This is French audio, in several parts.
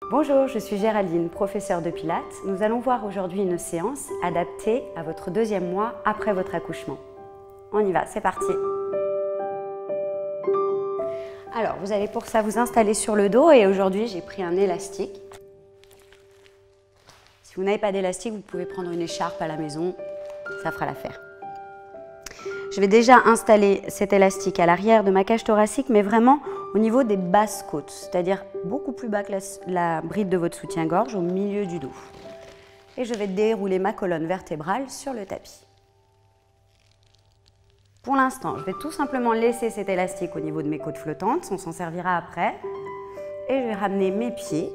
Bonjour, je suis Géraldine, professeure de Pilates. Nous allons voir aujourd'hui une séance adaptée à votre deuxième mois après votre accouchement. On y va, c'est parti. Alors, vous allez pour ça vous installer sur le dos et aujourd'hui j'ai pris un élastique. Si vous n'avez pas d'élastique, vous pouvez prendre une écharpe à la maison, ça fera l'affaire. Je vais déjà installer cet élastique à l'arrière de ma cage thoracique, mais vraiment au niveau des basses côtes, c'est-à-dire beaucoup plus bas que la bride de votre soutien-gorge, au milieu du dos. Et je vais dérouler ma colonne vertébrale sur le tapis. Pour l'instant, je vais tout simplement laisser cet élastique au niveau de mes côtes flottantes, on s'en servira après. Et je vais ramener mes pieds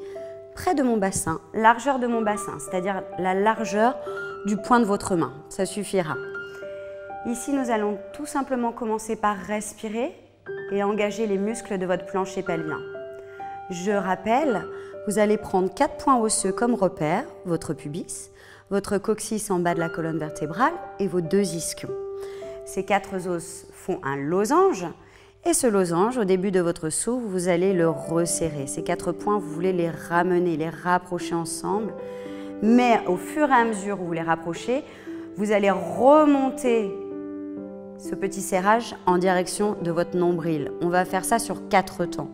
près de mon bassin, largeur de mon bassin, c'est-à-dire la largeur du point de votre main, ça suffira. Ici, nous allons tout simplement commencer par respirer et engager les muscles de votre plancher pelvien. Je rappelle, vous allez prendre 4 points osseux comme repère, votre pubis, votre coccyx en bas de la colonne vertébrale et vos 2 ischions. Ces 4 os font un losange et ce losange, au début de votre souffle, vous allez le resserrer. Ces 4 points, vous voulez les ramener, les rapprocher ensemble, mais au fur et à mesure où vous les rapprochez, vous allez remonter ce petit serrage en direction de votre nombril. On va faire ça sur 4 temps.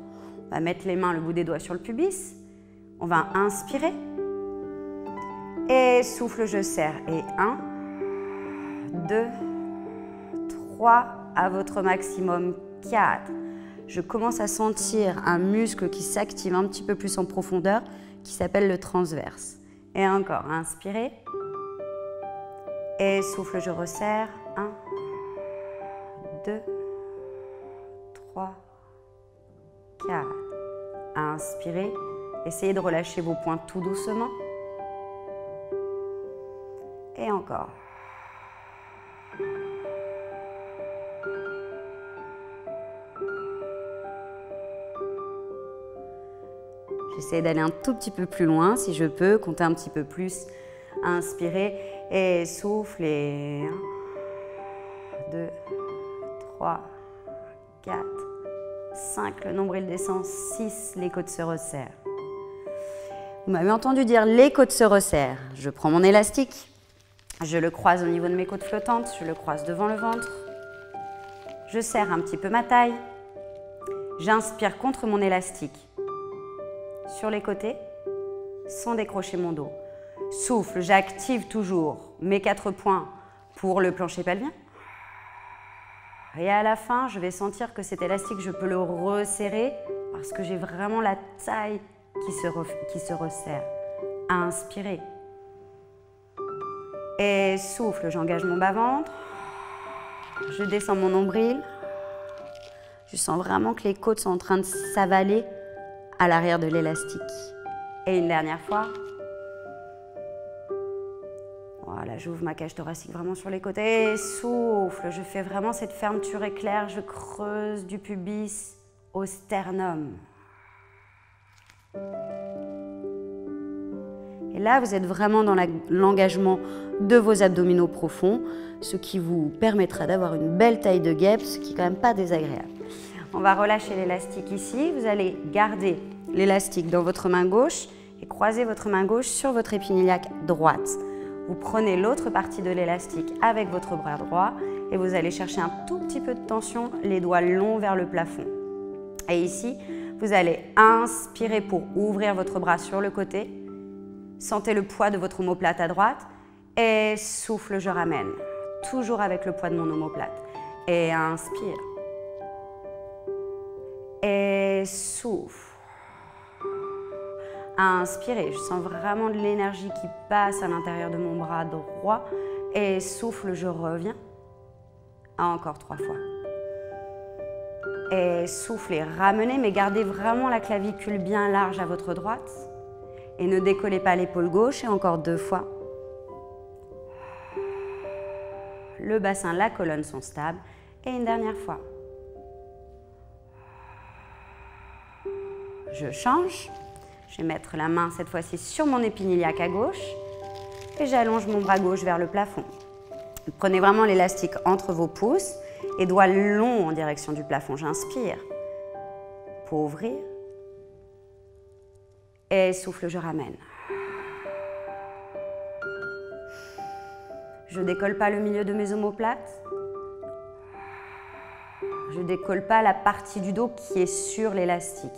On va mettre les mains, le bout des doigts sur le pubis. On va inspirer. Et souffle, je serre. Et 1, 2, 3, à votre maximum, 4. Je commence à sentir un muscle qui s'active un petit peu plus en profondeur, qui s'appelle le transverse. Et encore, inspirez. Et souffle, je resserre. 1, 2, 3, 4. Inspirez. Essayez de relâcher vos poings tout doucement. Et encore. J'essaie d'aller un tout petit peu plus loin si je peux, compter un petit peu plus. Inspirez et souffle. Et 1, 2, 3, 4, 5, le nombril descend, 6, les côtes se resserrent. Vous m'avez entendu dire les côtes se resserrent. Je prends mon élastique, je le croise au niveau de mes côtes flottantes, je le croise devant le ventre. Je serre un petit peu ma taille. J'inspire contre mon élastique sur les côtés sans décrocher mon dos. Souffle, j'active toujours mes 4 points pour le plancher pelvien. Et à la fin, je vais sentir que cet élastique, je peux le resserrer parce que j'ai vraiment la taille qui se resserre. Inspirez. Et souffle, j'engage mon bas-ventre. Je descends mon nombril. Je sens vraiment que les côtes sont en train de s'avaler à l'arrière de l'élastique. Et une dernière fois. Voilà, j'ouvre ma cage thoracique vraiment sur les côtés. Souffle, je fais vraiment cette fermeture éclair. Je creuse du pubis au sternum. Et là, vous êtes vraiment dans l'engagement de vos abdominaux profonds, ce qui vous permettra d'avoir une belle taille de guêpe, ce qui n'est quand même pas désagréable. On va relâcher l'élastique ici. Vous allez garder l'élastique dans votre main gauche et croiser votre main gauche sur votre épingle droite. Vous prenez l'autre partie de l'élastique avec votre bras droit et vous allez chercher un tout petit peu de tension, les doigts longs vers le plafond. Et ici, vous allez inspirer pour ouvrir votre bras sur le côté. Sentez le poids de votre omoplate à droite et souffle, je ramène. Toujours avec le poids de mon omoplate. Et inspire. Et souffle. Inspirez, je sens vraiment de l'énergie qui passe à l'intérieur de mon bras droit. Et souffle, je reviens. Encore 3 fois. Et soufflez, ramenez, mais gardez vraiment la clavicule bien large à votre droite. Et ne décollez pas l'épaule gauche. Et encore 2 fois. Le bassin, la colonne sont stables. Et une dernière fois. Je change. Je vais mettre la main cette fois-ci sur mon épiniliaque à gauche et j'allonge mon bras gauche vers le plafond. Prenez vraiment l'élastique entre vos pouces et doigts longs en direction du plafond. J'inspire pour ouvrir Et souffle, je ramène. Je ne décolle pas le milieu de mes omoplates. Je ne décolle pas la partie du dos qui est sur l'élastique.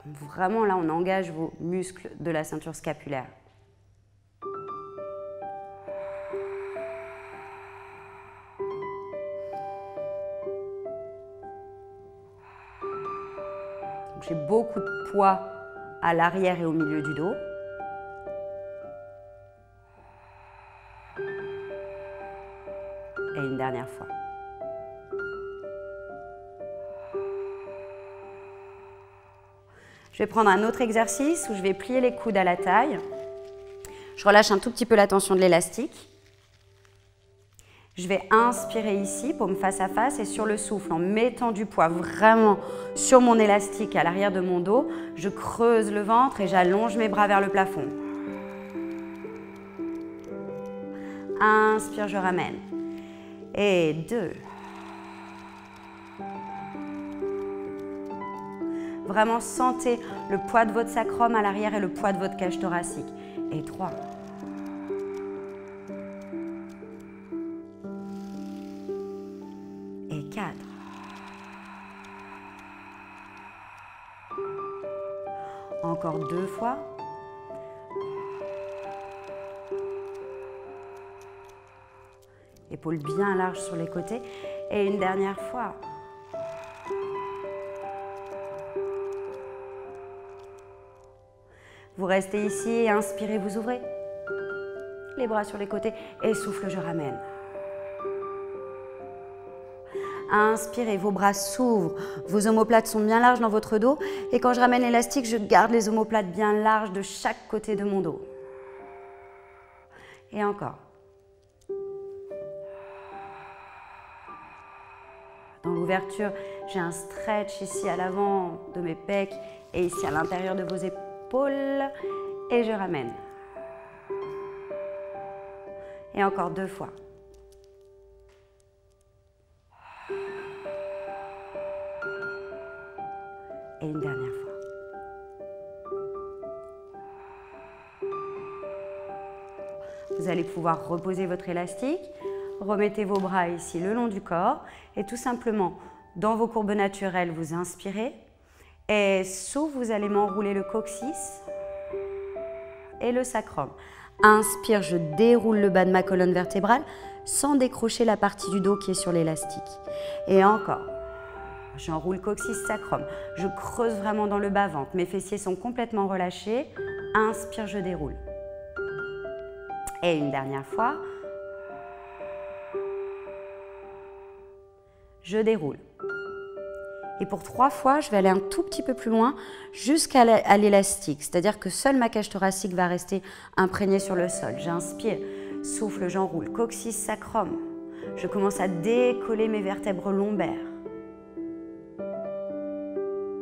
Vraiment, là, on engage vos muscles de la ceinture scapulaire. J'ai beaucoup de poids à l'arrière et au milieu du dos. Et une dernière fois. Je vais prendre un autre exercice où je vais plier les coudes à la taille. Je relâche un tout petit peu la tension de l'élastique. Je vais inspirer ici, paume face à face, et sur le souffle, en mettant du poids vraiment sur mon élastique à l'arrière de mon dos, je creuse le ventre et j'allonge mes bras vers le plafond. Inspire, je ramène. Et 2. Vraiment sentez le poids de votre sacrum à l'arrière et le poids de votre cage thoracique. Et 3. Et 4. Encore 2 fois. Épaules bien larges sur les côtés. Et une dernière fois. Vous restez ici, inspirez, vous ouvrez. Les bras sur les côtés et souffle, je ramène. Inspirez, vos bras s'ouvrent, vos omoplates sont bien larges dans votre dos. Et quand je ramène l'élastique, je garde les omoplates bien larges de chaque côté de mon dos. Et encore. Dans l'ouverture, j'ai un stretch ici à l'avant de mes pecs et ici à l'intérieur de vos épaules. Et je ramène. Et encore 2 fois. Et une dernière fois. Vous allez pouvoir reposer votre élastique. Remettez vos bras ici le long du corps. Et tout simplement, dans vos courbes naturelles, vous inspirez. Et souffle, vous allez m'enrouler le coccyx et le sacrum. Inspire, je déroule le bas de ma colonne vertébrale sans décrocher la partie du dos qui est sur l'élastique. Et encore. J'enroule coccyx, sacrum. Je creuse vraiment dans le bas-ventre. Mes fessiers sont complètement relâchés. Inspire, je déroule. Et une dernière fois. Je déroule. Et pour 3 fois, je vais aller un tout petit peu plus loin jusqu'à l'élastique. C'est-à-dire que seule ma cage thoracique va rester imprégnée sur le sol. J'inspire, souffle, j'enroule. Coccyx, sacrum. Je commence à décoller mes vertèbres lombaires.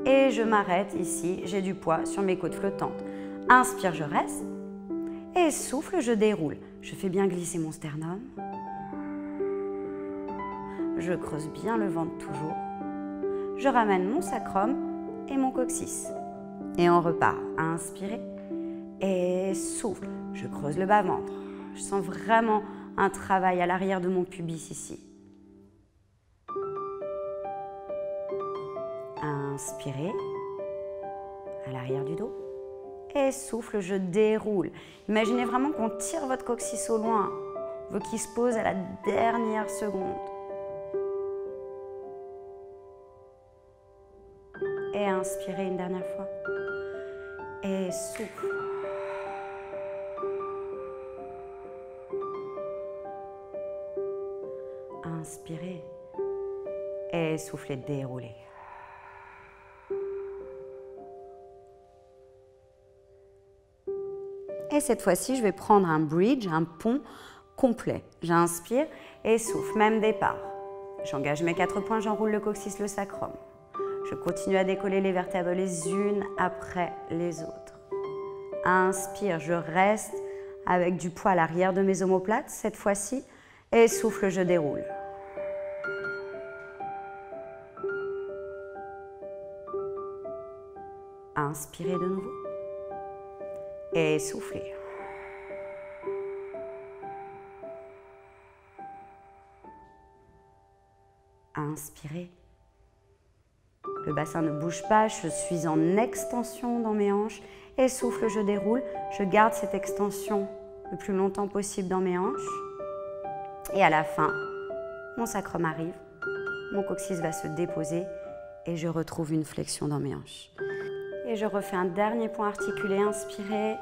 Et je m'arrête ici, j'ai du poids sur mes côtes flottantes. Inspire, je reste. Et souffle, je déroule. Je fais bien glisser mon sternum. Je creuse bien le ventre toujours. Je ramène mon sacrum et mon coccyx. Et on repart. Inspirez. Et souffle. Je creuse le bas-ventre. Je sens vraiment un travail à l'arrière de mon pubis ici. Inspirez. À l'arrière du dos. Et souffle, je déroule. Imaginez vraiment qu'on tire votre coccyx au loin. Vous qui se pose à la dernière seconde. Et inspirez une dernière fois. Et souffle. Inspirez. Et soufflez, déroulez. Et cette fois-ci, je vais prendre un bridge, un pont complet. J'inspire et souffle, même départ. J'engage mes 4 points, j'enroule le coccyx, le sacrum. Je continue à décoller les vertèbres les unes après les autres. Inspire, je reste avec du poids à l'arrière de mes omoplates cette fois-ci. Et souffle, je déroule. Inspirez de nouveau. Et soufflez. Inspirez. Le bassin ne bouge pas, je suis en extension dans mes hanches. Et souffle, je déroule. Je garde cette extension le plus longtemps possible dans mes hanches. Et à la fin, mon sacrum arrive, mon coccyx va se déposer et je retrouve une flexion dans mes hanches. Et je refais un dernier point articulé, inspirez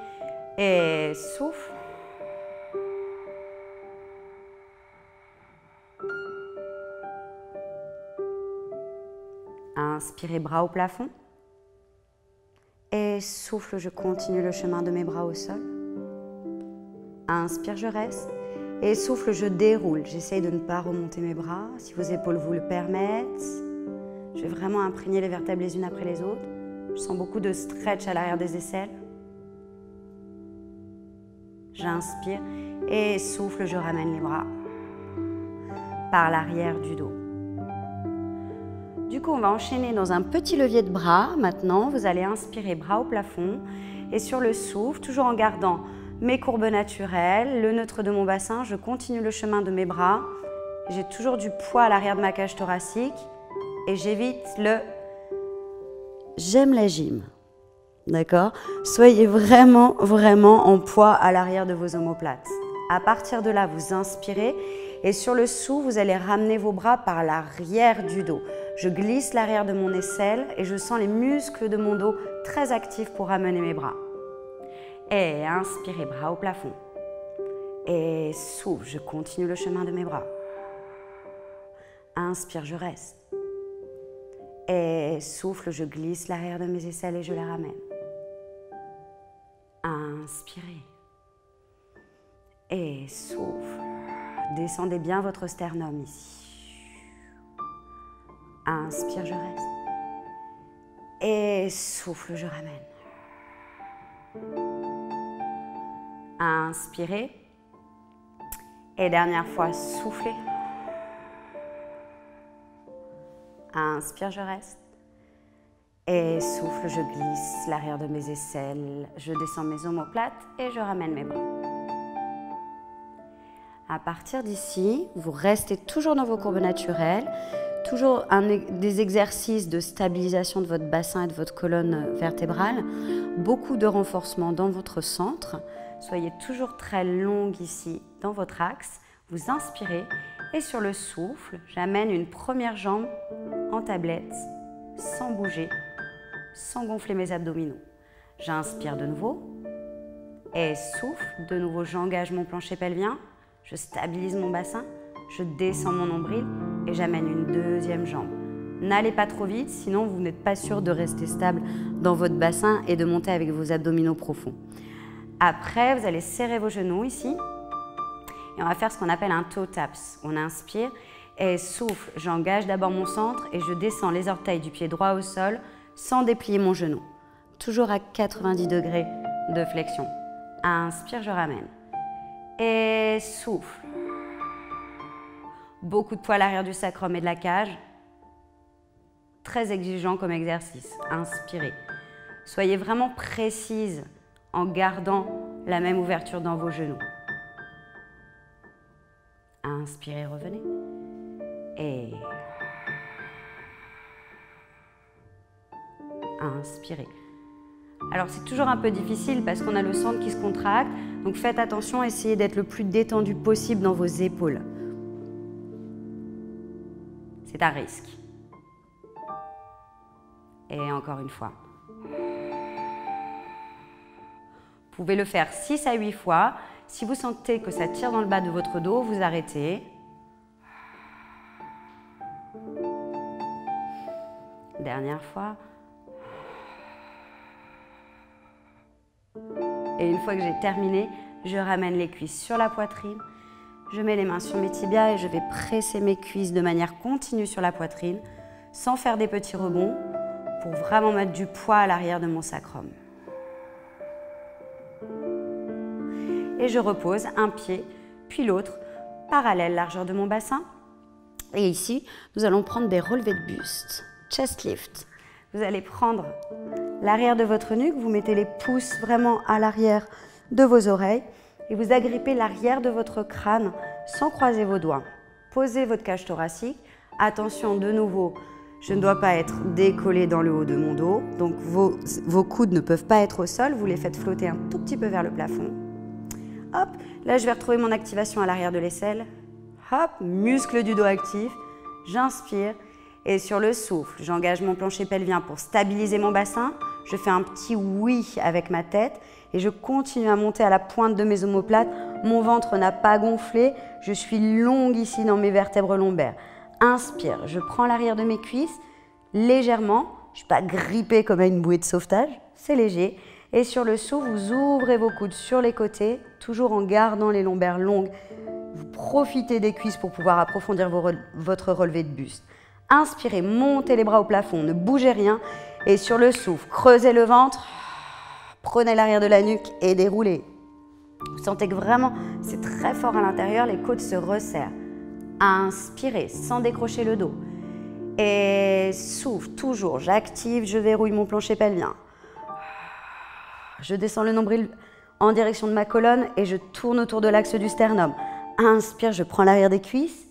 et souffle. Inspirez, bras au plafond. Et souffle, je continue le chemin de mes bras au sol. Inspire, je reste. Et souffle, je déroule. J'essaye de ne pas remonter mes bras, si vos épaules vous le permettent. Je vais vraiment imprégner les vertèbres les unes après les autres. Je sens beaucoup de stretch à l'arrière des aisselles. J'inspire et souffle, je ramène les bras par l'arrière du dos. Du coup, on va enchaîner dans un petit levier de bras. Maintenant, vous allez inspirer, bras au plafond. Et sur le souffle, toujours en gardant mes courbes naturelles, le neutre de mon bassin, je continue le chemin de mes bras. J'ai toujours du poids à l'arrière de ma cage thoracique. Et j'évite le « j'aime la gym ». D'accord? Soyez vraiment, vraiment en poids à l'arrière de vos omoplates. À partir de là, vous inspirez. Et sur le souffle, vous allez ramener vos bras par l'arrière du dos. Je glisse l'arrière de mon aisselle et je sens les muscles de mon dos très actifs pour ramener mes bras. Et inspirez, bras au plafond. Et souffle, je continue le chemin de mes bras. Inspire, je reste. Et souffle, je glisse l'arrière de mes aisselles et je les ramène. Inspirez. Et souffle. Descendez bien votre sternum ici. Inspire, je reste. Et souffle, je ramène. Inspirez. Et dernière fois, soufflez. Inspire, je reste. Et souffle, je glisse l'arrière de mes aisselles. Je descends mes omoplates et je ramène mes bras. À partir d'ici, vous restez toujours dans vos courbes naturelles. Toujours des exercices de stabilisation de votre bassin et de votre colonne vertébrale. Beaucoup de renforcement dans votre centre. Soyez toujours très longue ici dans votre axe. Vous inspirez et sur le souffle, j'amène une première jambe en tablette, sans bouger, sans gonfler mes abdominaux. J'inspire de nouveau et souffle. De nouveau, j'engage mon plancher pelvien. Je stabilise mon bassin. Je descends mon nombril et j'amène une deuxième jambe. N'allez pas trop vite, sinon vous n'êtes pas sûr de rester stable dans votre bassin et de monter avec vos abdominaux profonds. Après, vous allez serrer vos genoux ici et on va faire ce qu'on appelle un toe taps. On inspire et souffle. J'engage d'abord mon centre et je descends les orteils du pied droit au sol sans déplier mon genou. Toujours à 90 degrés de flexion. Inspire, je ramène. Et souffle. Beaucoup de poids à l'arrière du sacrum et de la cage. Très exigeant comme exercice. Inspirez. Soyez vraiment précise en gardant la même ouverture dans vos genoux. Inspirez, revenez. Et inspirez. Alors c'est toujours un peu difficile parce qu'on a le centre qui se contracte. Donc faites attention, essayez d'être le plus détendu possible dans vos épaules. C'est un risque. Et encore une fois. Vous pouvez le faire 6 à 8 fois. Si vous sentez que ça tire dans le bas de votre dos, vous arrêtez. Dernière fois. Et une fois que j'ai terminé, je ramène les cuisses sur la poitrine. Je mets les mains sur mes tibias et je vais presser mes cuisses de manière continue sur la poitrine, sans faire des petits rebonds, pour vraiment mettre du poids à l'arrière de mon sacrum. Et je repose un pied, puis l'autre, parallèle, largeur de mon bassin. Et ici, nous allons prendre des relevés de buste, chest lift. Vous allez prendre l'arrière de votre nuque, vous mettez les pouces vraiment à l'arrière de vos oreilles et vous agrippez l'arrière de votre crâne sans croiser vos doigts. Posez votre cage thoracique. Attention, de nouveau, je ne dois pas être décollée dans le haut de mon dos, donc vos coudes ne peuvent pas être au sol, vous les faites flotter un tout petit peu vers le plafond. Hop, là je vais retrouver mon activation à l'arrière de l'aisselle. Hop, muscle du dos actif, j'inspire et sur le souffle, j'engage mon plancher pelvien pour stabiliser mon bassin. Je fais un petit oui avec ma tête et je continue à monter à la pointe de mes omoplates. Mon ventre n'a pas gonflé, je suis longue ici dans mes vertèbres lombaires. Inspire, je prends l'arrière de mes cuisses légèrement, je ne suis pas grippée comme à une bouée de sauvetage, c'est léger. Et sur le souffle, vous ouvrez vos coudes sur les côtés, toujours en gardant les lombaires longues. Vous profitez des cuisses pour pouvoir approfondir votre relevé de buste. Inspirez, montez les bras au plafond, ne bougez rien. Et sur le souffle, creusez le ventre, prenez l'arrière de la nuque et déroulez. Vous sentez que vraiment, c'est très fort à l'intérieur, les côtes se resserrent. Inspirez sans décrocher le dos. Et souffle, toujours, j'active, je verrouille mon plancher pelvien. Je descends le nombril en direction de ma colonne et je tourne autour de l'axe du sternum. Inspire, je prends l'arrière des cuisses.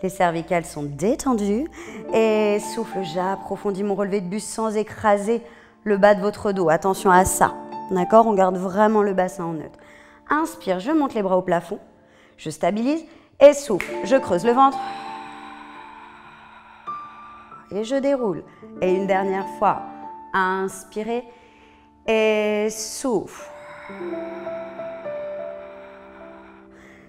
Les cervicales sont détendues. Et souffle, j'approfondis mon relevé de buste sans écraser le bas de votre dos. Attention à ça. D'accord? On garde vraiment le bassin en neutre. Inspire, je monte les bras au plafond. Je stabilise. Et souffle, je creuse le ventre. Et je déroule. Et une dernière fois, inspirez. Et souffle.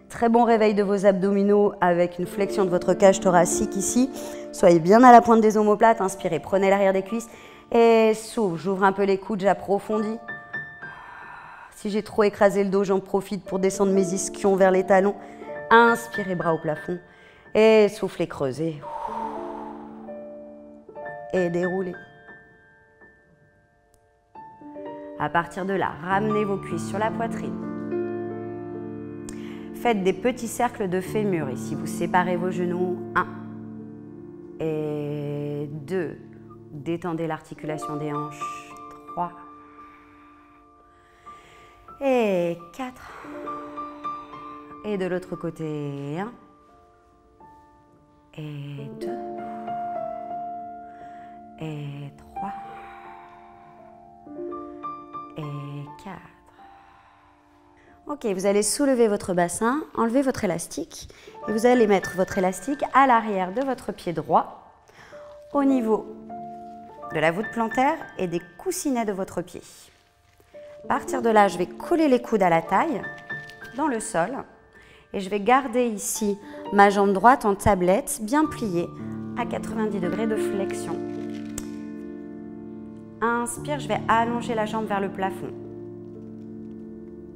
Très bon réveil de vos abdominaux avec une flexion de votre cage thoracique ici. Soyez bien à la pointe des omoplates. Inspirez, prenez l'arrière des cuisses. Et souffle, j'ouvre un peu les coudes, j'approfondis. Si j'ai trop écrasé le dos, j'en profite pour descendre mes ischions vers les talons. Inspirez, bras au plafond. Et soufflez, creusez. Et déroulez. À partir de là, ramenez vos cuisses sur la poitrine. Faites des petits cercles de fémur ici. Vous séparez vos genoux. 1 et 2. Détendez l'articulation des hanches. 3 et 4. Et de l'autre côté, 1 et 2 et 3 et 4. Ok, vous allez soulever votre bassin, enlever votre élastique et vous allez mettre votre élastique à l'arrière de votre pied droit au niveau de la voûte plantaire et des coussinets de votre pied. À partir de là, je vais coller les coudes à la taille dans le sol et je vais garder ici ma jambe droite en tablette bien pliée à 90 degrés de flexion. Inspire, je vais allonger la jambe vers le plafond.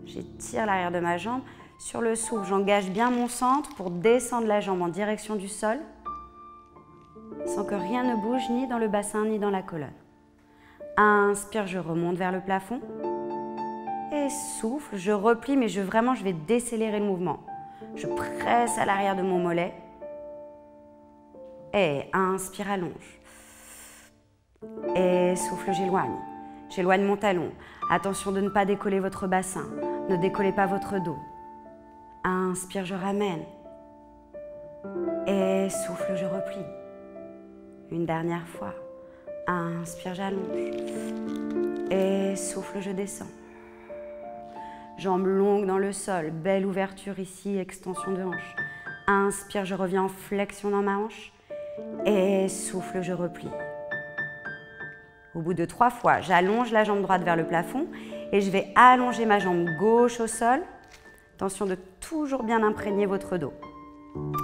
J'étire l'arrière de ma jambe. Sur le souffle, j'engage bien mon centre pour descendre la jambe en direction du sol sans que rien ne bouge ni dans le bassin ni dans la colonne. Inspire, je remonte vers le plafond. Et souffle, je replie, mais je vais décélérer le mouvement. Je presse à l'arrière de mon mollet. Et inspire, allonge. Et souffle, j'éloigne. J'éloigne mon talon. Attention de ne pas décoller votre bassin. Ne décollez pas votre dos. Inspire, je ramène. Et souffle, je replie. Une dernière fois. Inspire, j'allonge. Et souffle, je descends. Jambes longues dans le sol. Belle ouverture ici, extension de hanche. Inspire, je reviens en flexion dans ma hanche. Et souffle, je replie. Au bout de 3 fois, j'allonge la jambe droite vers le plafond et je vais allonger ma jambe gauche au sol. Attention de toujours bien imprégner votre dos.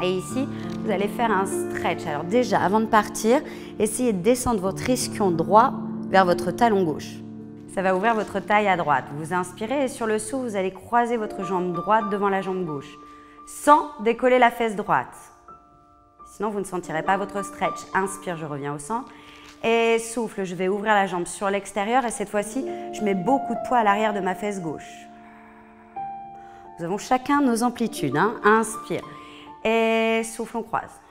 Et ici, vous allez faire un stretch. Alors déjà, avant de partir, essayez de descendre votre ischion droit vers votre talon gauche. Ça va ouvrir votre taille à droite. Vous inspirez et sur le souffle, vous allez croiser votre jambe droite devant la jambe gauche, sans décoller la fesse droite. Sinon, vous ne sentirez pas votre stretch. Inspire, je reviens au centre. Et souffle, je vais ouvrir la jambe sur l'extérieur et cette fois-ci, je mets beaucoup de poids à l'arrière de ma fesse gauche. Nous avons chacun nos amplitudes. Hein. Inspire. Et souffle, on croise.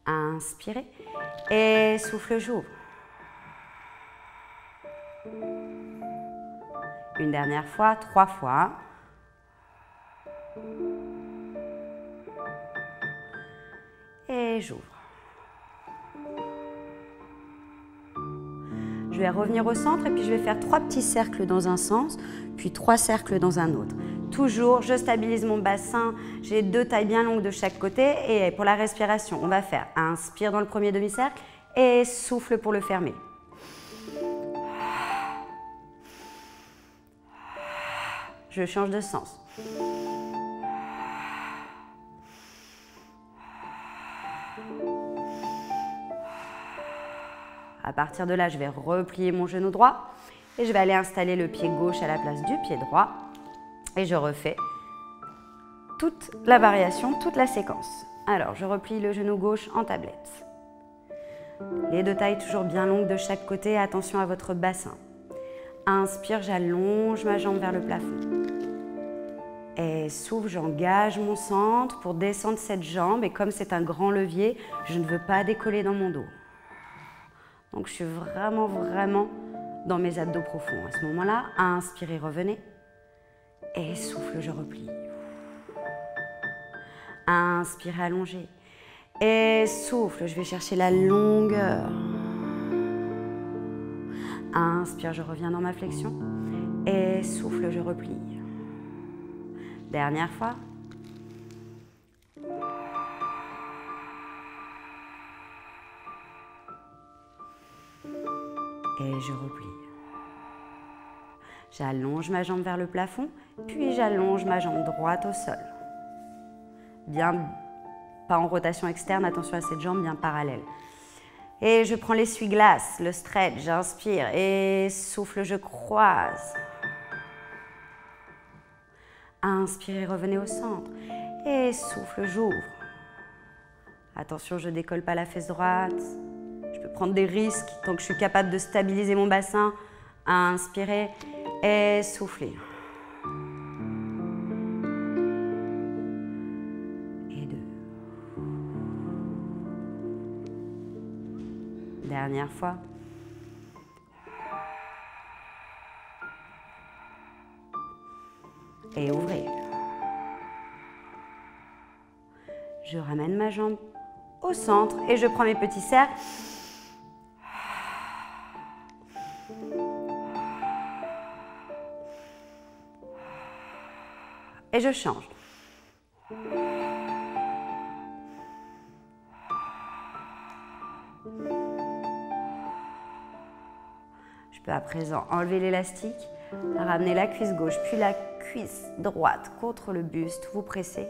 Inspirez. Et souffle, j'ouvre. Une dernière fois, 3 fois. Et j'ouvre. Je vais revenir au centre et puis je vais faire 3 petits cercles dans un sens, puis 3 cercles dans un autre. Toujours, je stabilise mon bassin, j'ai 2 tailles bien longues de chaque côté. Et pour la respiration, on va faire inspire dans le premier demi-cercle et souffle pour le fermer. Je change de sens. À partir de là, je vais replier mon genou droit et je vais aller installer le pied gauche à la place du pied droit. Et je refais toute la variation, toute la séquence. Alors, je replie le genou gauche en tablette. Les 2 tailles toujours bien longues de chaque côté. Attention à votre bassin. Inspire, j'allonge ma jambe vers le plafond. Et souffle, j'engage mon centre pour descendre cette jambe. Et comme c'est un grand levier, je ne veux pas décoller dans mon dos. Donc, je suis vraiment dans mes abdos profonds. À ce moment-là, inspirez, revenez. Et souffle, je replie. Inspire, allongez. Et souffle, je vais chercher la longueur. Inspire, je reviens dans ma flexion. Et souffle, je replie. Dernière fois. Et je replie. J'allonge ma jambe vers le plafond, puis j'allonge ma jambe droite au sol. Bien, pas en rotation externe, attention à cette jambe bien parallèle. Et je prends l'essuie-glace, le stretch, j'inspire et souffle, je croise. Inspirez, revenez au centre et souffle, j'ouvre. Attention, je ne décolle pas la fesse droite. Je peux prendre des risques tant que je suis capable de stabiliser mon bassin. Inspirez et soufflez. Et 2. Dernière fois. Et ouvrez. Je ramène ma jambe au centre et je prends mes petits cercles. Et je change. Je peux à présent enlever l'élastique, ramener la cuisse gauche, puis la cuisse droite contre le buste. Vous pressez.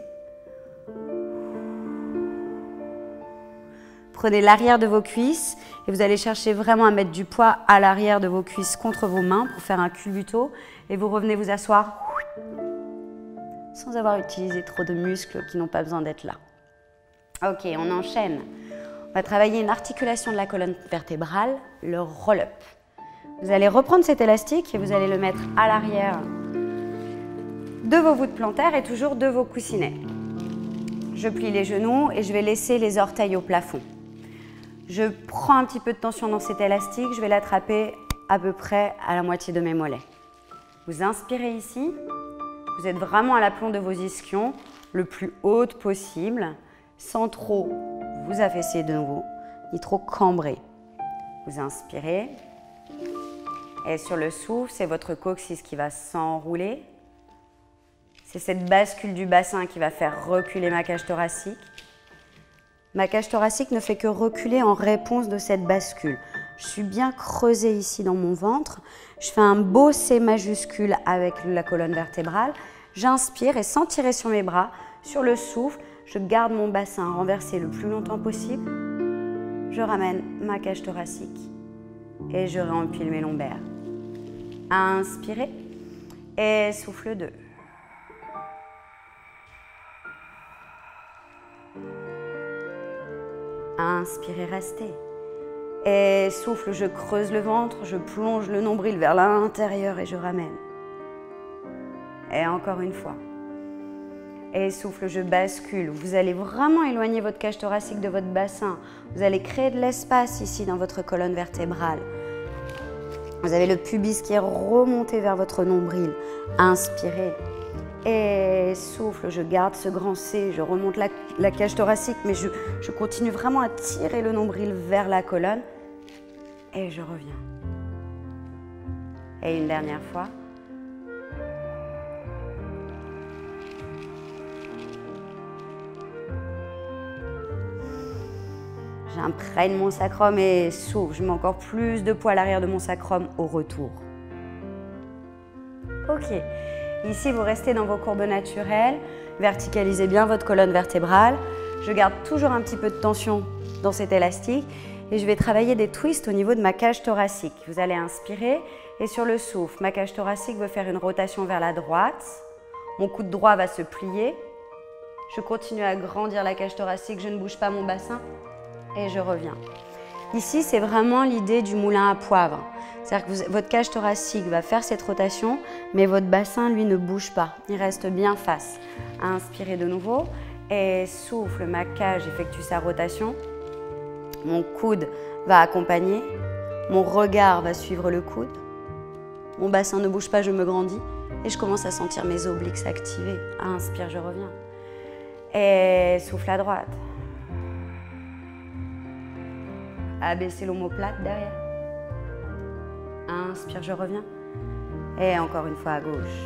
Prenez l'arrière de vos cuisses et vous allez chercher vraiment à mettre du poids à l'arrière de vos cuisses contre vos mains pour faire un culbuto. Et vous revenez vous asseoir sans avoir utilisé trop de muscles qui n'ont pas besoin d'être là. Ok, on enchaîne. On va travailler une articulation de la colonne vertébrale, le roll-up. Vous allez reprendre cet élastique et vous allez le mettre à l'arrière de vos voûtes plantaires et toujours de vos coussinets. Je plie les genoux et je vais laisser les orteils au plafond. Je prends un petit peu de tension dans cet élastique, je vais l'attraper à peu près à la moitié de mes mollets. Vous inspirez ici, vous êtes vraiment à l'aplomb de vos ischions, le plus haute possible, sans trop vous affaisser de nouveau, ni trop cambrer. Vous inspirez, et sur le souffle, c'est votre coccyx qui va s'enrouler. C'est cette bascule du bassin qui va faire reculer ma cage thoracique. Ma cage thoracique ne fait que reculer en réponse de cette bascule. Je suis bien creusée ici dans mon ventre. Je fais un beau C majuscule avec la colonne vertébrale. J'inspire et sans tirer sur mes bras, sur le souffle, je garde mon bassin renversé le plus longtemps possible. Je ramène ma cage thoracique et je réempile mes lombaires. Inspirez et souffle 2. Inspirez, restez. Et souffle, je creuse le ventre, je plonge le nombril vers l'intérieur et je ramène. Et encore une fois. Et souffle, je bascule. Vous allez vraiment éloigner votre cage thoracique de votre bassin. Vous allez créer de l'espace ici dans votre colonne vertébrale. Vous avez le pubis qui est remonté vers votre nombril. Inspirez. Et souffle, je garde ce grand C, je remonte la cage thoracique, mais je continue vraiment à tirer le nombril vers la colonne. Et je reviens. Et une dernière fois. J'imprègne mon sacrum et souffle. Je mets encore plus de poids à l'arrière de mon sacrum au retour. Ok. Ici, vous restez dans vos courbes naturelles. Verticalisez bien votre colonne vertébrale. Je garde toujours un petit peu de tension dans cet élastique. Et je vais travailler des twists au niveau de ma cage thoracique. Vous allez inspirer et sur le souffle, ma cage thoracique va faire une rotation vers la droite. Mon coude droit va se plier. Je continue à grandir la cage thoracique. Je ne bouge pas mon bassin. Et je reviens. Ici, c'est vraiment l'idée du moulin à poivre. C'est-à-dire que votre cage thoracique va faire cette rotation, mais votre bassin, lui, ne bouge pas. Il reste bien face. Inspirez de nouveau et souffle. Ma cage effectue sa rotation. Mon coude va accompagner. Mon regard va suivre le coude. Mon bassin ne bouge pas, je me grandis. Et je commence à sentir mes obliques s'activer. Inspire, je reviens. Et souffle à droite. Abaissez l'omoplate derrière. Inspire, je reviens. Et encore une fois à gauche.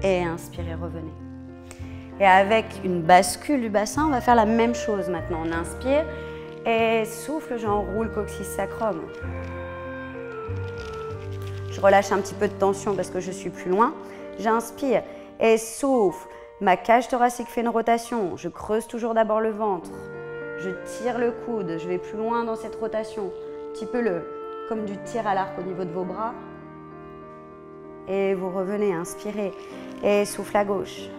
Et inspirez, revenez. Et avec une bascule du bassin, on va faire la même chose maintenant. On inspire et souffle, j'enroule coccyx sacrum. Je relâche un petit peu de tension parce que je suis plus loin. J'inspire et souffle. Ma cage thoracique fait une rotation. Je creuse toujours d'abord le ventre. Je tire le coude. Je vais plus loin dans cette rotation. Un petit peu comme du tir à l'arc au niveau de vos bras. Et vous revenez, inspirez. Et souffle à gauche.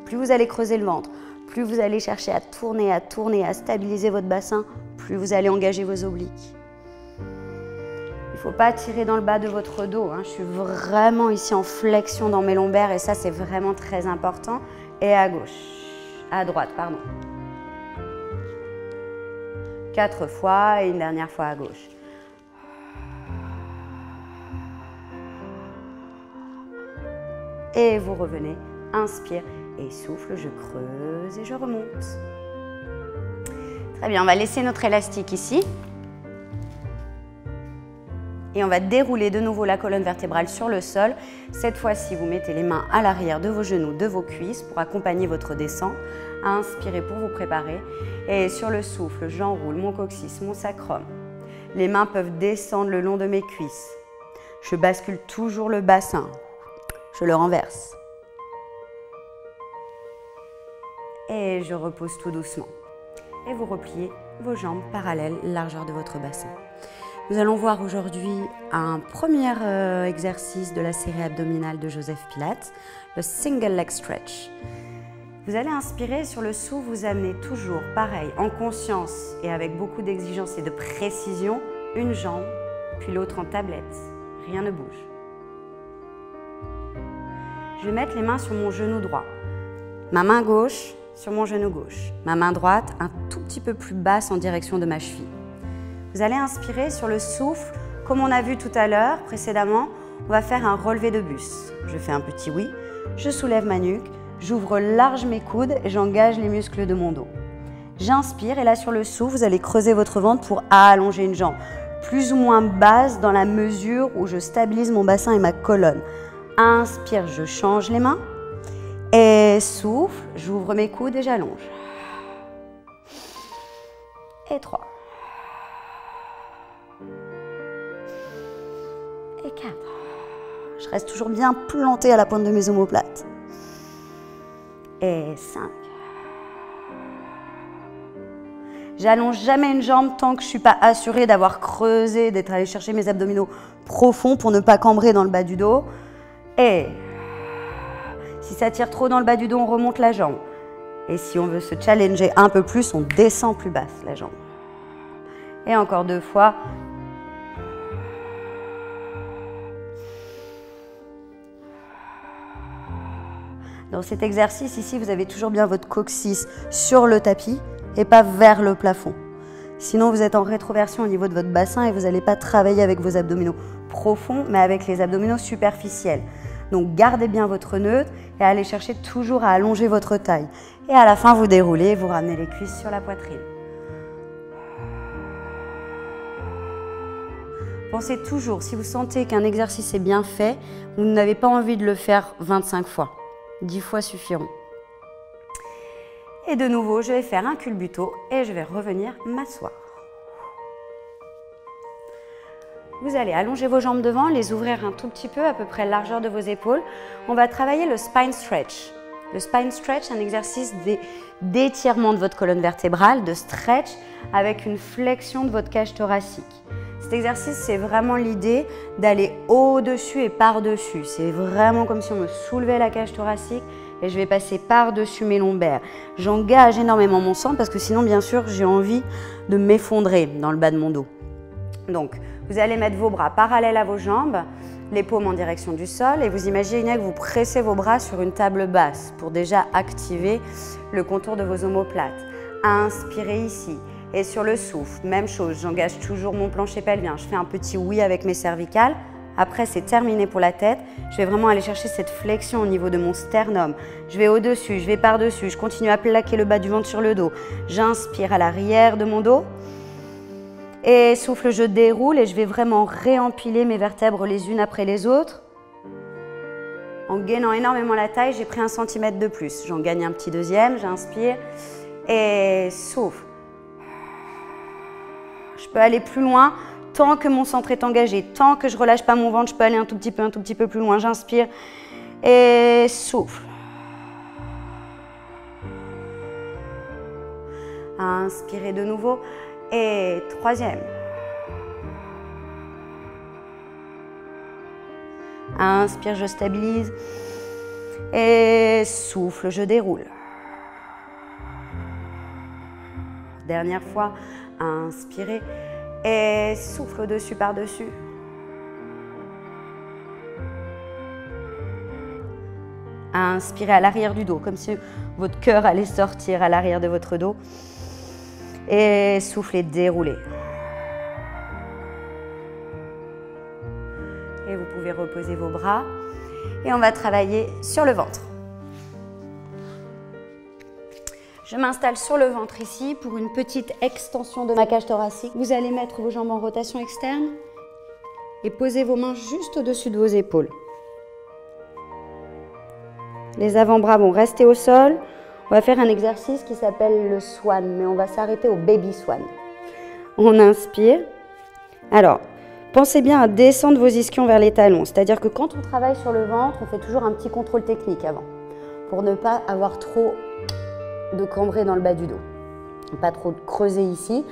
Plus vous allez creuser le ventre, plus vous allez chercher à tourner, à stabiliser votre bassin, plus vous allez engager vos obliques. Il ne faut pas tirer dans le bas de votre dos. Je suis vraiment ici en flexion dans mes lombaires et ça, c'est vraiment très important. Et à gauche, à droite, pardon. 4 fois et une dernière fois à gauche. Et vous revenez, inspire et souffle, je creuse et je remonte. Très bien, on va laisser notre élastique ici. Et on va dérouler de nouveau la colonne vertébrale sur le sol. Cette fois-ci, vous mettez les mains à l'arrière de vos genoux, de vos cuisses pour accompagner votre descente. Inspirez pour vous préparer. Et sur le souffle, j'enroule mon coccyx, mon sacrum. Les mains peuvent descendre le long de mes cuisses. Je bascule toujours le bassin. Je le renverse. Et je repose tout doucement. Et vous repliez vos jambes parallèles, largeur de votre bassin. Nous allons voir aujourd'hui un premier exercice de la série abdominale de Joseph Pilates, le Single Leg Stretch. Vous allez inspirer sur le souffle, vous amenez toujours, pareil, en conscience et avec beaucoup d'exigence et de précision, une jambe, puis l'autre en tablette. Rien ne bouge. Je vais mettre les mains sur mon genou droit. Ma main gauche sur mon genou gauche. Ma main droite un tout petit peu plus basse en direction de ma cheville. Vous allez inspirer sur le souffle, comme on a vu tout à l'heure précédemment, on va faire un relevé de buste. Je fais un petit oui, je soulève ma nuque, j'ouvre large mes coudes et j'engage les muscles de mon dos. J'inspire et là sur le souffle, vous allez creuser votre ventre pour allonger une jambe, plus ou moins basse dans la mesure où je stabilise mon bassin et ma colonne. Inspire, je change les mains et souffle, j'ouvre mes coudes et j'allonge. Et 3. Et 4. Je reste toujours bien plantée à la pointe de mes omoplates. Et 5. J'allonge jamais une jambe tant que je ne suis pas assurée d'avoir creusé, d'être allée chercher mes abdominaux profonds pour ne pas cambrer dans le bas du dos. Et si ça tire trop dans le bas du dos, on remonte la jambe. Et si on veut se challenger un peu plus, on descend plus basse la jambe. Et encore 2 fois. Dans cet exercice ici, vous avez toujours bien votre coccyx sur le tapis, et pas vers le plafond. Sinon, vous êtes en rétroversion au niveau de votre bassin et vous n'allez pas travailler avec vos abdominaux profonds, mais avec les abdominaux superficiels. Donc, gardez bien votre neutre et allez chercher toujours à allonger votre taille. Et à la fin, vous déroulez, vous ramenez les cuisses sur la poitrine. Pensez toujours, si vous sentez qu'un exercice est bien fait, vous n'avez pas envie de le faire 25 fois. 10 fois suffiront. Et de nouveau, je vais faire un culbuto et je vais revenir m'asseoir. Vous allez allonger vos jambes devant, les ouvrir un tout petit peu, à peu près la largeur de vos épaules. On va travailler le spine stretch. Le spine stretch, un exercice d'étirement de votre colonne vertébrale, de stretch avec une flexion de votre cage thoracique. Cet exercice, c'est vraiment l'idée d'aller au-dessus et par-dessus. C'est vraiment comme si on me soulevait la cage thoracique et je vais passer par-dessus mes lombaires. J'engage énormément mon centre parce que sinon, bien sûr, j'ai envie de m'effondrer dans le bas de mon dos. Donc, vous allez mettre vos bras parallèles à vos jambes, les paumes en direction du sol et vous imaginez que vous pressez vos bras sur une table basse pour déjà activer le contour de vos omoplates. Inspirez ici. Et sur le souffle, même chose, j'engage toujours mon plancher pelvien. Je fais un petit oui avec mes cervicales. Après, c'est terminé pour la tête. Je vais vraiment aller chercher cette flexion au niveau de mon sternum. Je vais au-dessus, je vais par-dessus. Je continue à plaquer le bas du ventre sur le dos. J'inspire à l'arrière de mon dos. Et souffle, je déroule et je vais vraiment réempiler mes vertèbres les unes après les autres. En gainant énormément la taille, j'ai pris 1 cm de plus. J'en gagne un petit deuxième, j'inspire et souffle. Je peux aller plus loin tant que mon centre est engagé, tant que je ne relâche pas mon ventre, je peux aller un tout petit peu plus loin. J'inspire et souffle. Inspirez de nouveau et troisième. Inspire, je stabilise et souffle, je déroule. Dernière fois. Inspirez et souffle au-dessus, par-dessus. Inspirez à l'arrière du dos, comme si votre cœur allait sortir à l'arrière de votre dos. Et soufflez, déroulez. Et vous pouvez reposer vos bras. Et on va travailler sur le ventre. Je m'installe sur le ventre ici pour une petite extension de ma cage thoracique. Vous allez mettre vos jambes en rotation externe et poser vos mains juste au-dessus de vos épaules. Les avant-bras vont rester au sol. On va faire un exercice qui s'appelle le swan, mais on va s'arrêter au baby swan. On inspire. Alors, pensez bien à descendre vos ischions vers les talons. C'est-à-dire que quand on travaille sur le ventre, on fait toujours un petit contrôle technique avant pour ne pas avoir trop de cambrer dans le bas du dos. Pas trop de creuser ici.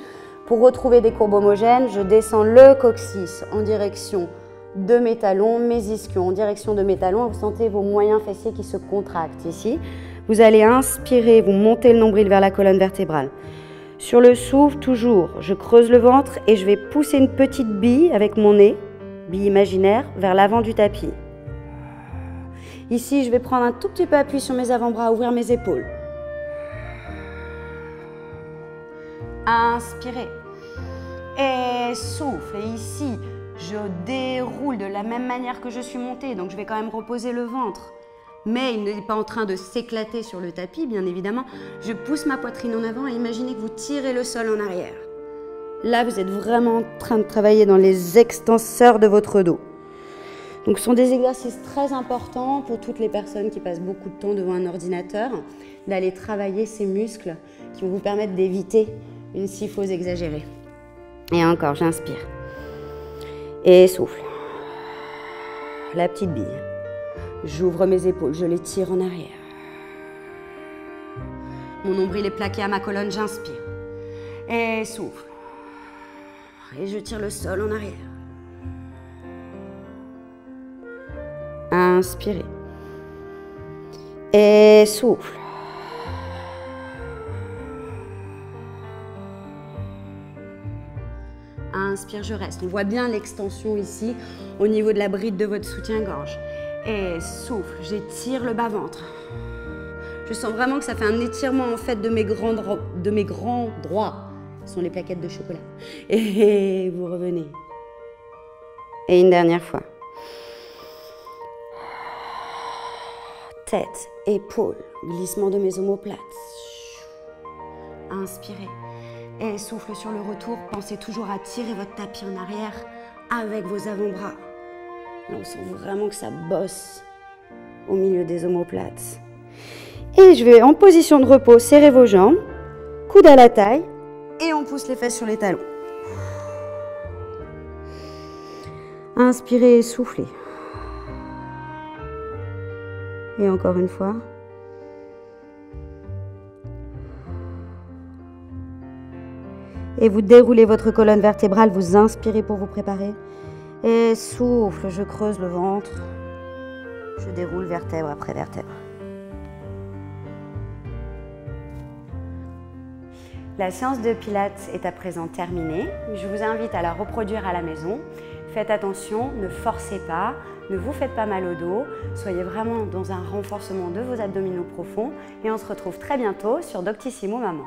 Pour retrouver des courbes homogènes, je descends le coccyx en direction de mes talons, mes ischions en direction de mes talons. Vous sentez vos moyens fessiers qui se contractent ici. Vous allez inspirer, vous montez le nombril vers la colonne vertébrale. Sur le souffle, toujours, je creuse le ventre et je vais pousser une petite bille avec mon nez, bille imaginaire, vers l'avant du tapis. Ici, je vais prendre un tout petit peu appui sur mes avant-bras, ouvrir mes épaules. Inspirez et souffle. Et ici, je déroule de la même manière que je suis montée. Donc, je vais quand même reposer le ventre. Mais il n'est pas en train de s'éclater sur le tapis, bien évidemment. Je pousse ma poitrine en avant et imaginez que vous tirez le sol en arrière. Là, vous êtes vraiment en train de travailler dans les extenseurs de votre dos. Donc, ce sont des exercices très importants pour toutes les personnes qui passent beaucoup de temps devant un ordinateur, d'aller travailler ces muscles qui vont vous permettre d'éviter une syphose exagérée. Et encore, j'inspire. Et souffle. La petite bille. J'ouvre mes épaules, je les tire en arrière. Mon nombril est plaqué à ma colonne, j'inspire. Et souffle. Et je tire le sol en arrière. Inspirez. Et souffle. Inspire, je reste. On voit bien l'extension ici au niveau de la bride de votre soutien-gorge. Et souffle, j'étire le bas-ventre. Je sens vraiment que ça fait un étirement en fait de mes grandes de mes grands droits sont les plaquettes de chocolat. Et vous revenez. Et une dernière fois. Tête, épaules, glissement de mes omoplates. Inspirez. Et souffle sur le retour. Pensez toujours à tirer votre tapis en arrière avec vos avant-bras. Là, on sent vraiment que ça bosse au milieu des omoplates. Et je vais en position de repos, serrer vos jambes, coude à la taille et on pousse les fesses sur les talons. Inspirez et soufflez. Et encore une fois. Et vous déroulez votre colonne vertébrale, vous inspirez pour vous préparer. Et souffle, je creuse le ventre. Je déroule vertèbre après vertèbre. La séance de Pilates est à présent terminée. Je vous invite à la reproduire à la maison. Faites attention, ne forcez pas, ne vous faites pas mal au dos. Soyez vraiment dans un renforcement de vos abdominaux profonds et on se retrouve très bientôt sur Doctissimo Maman.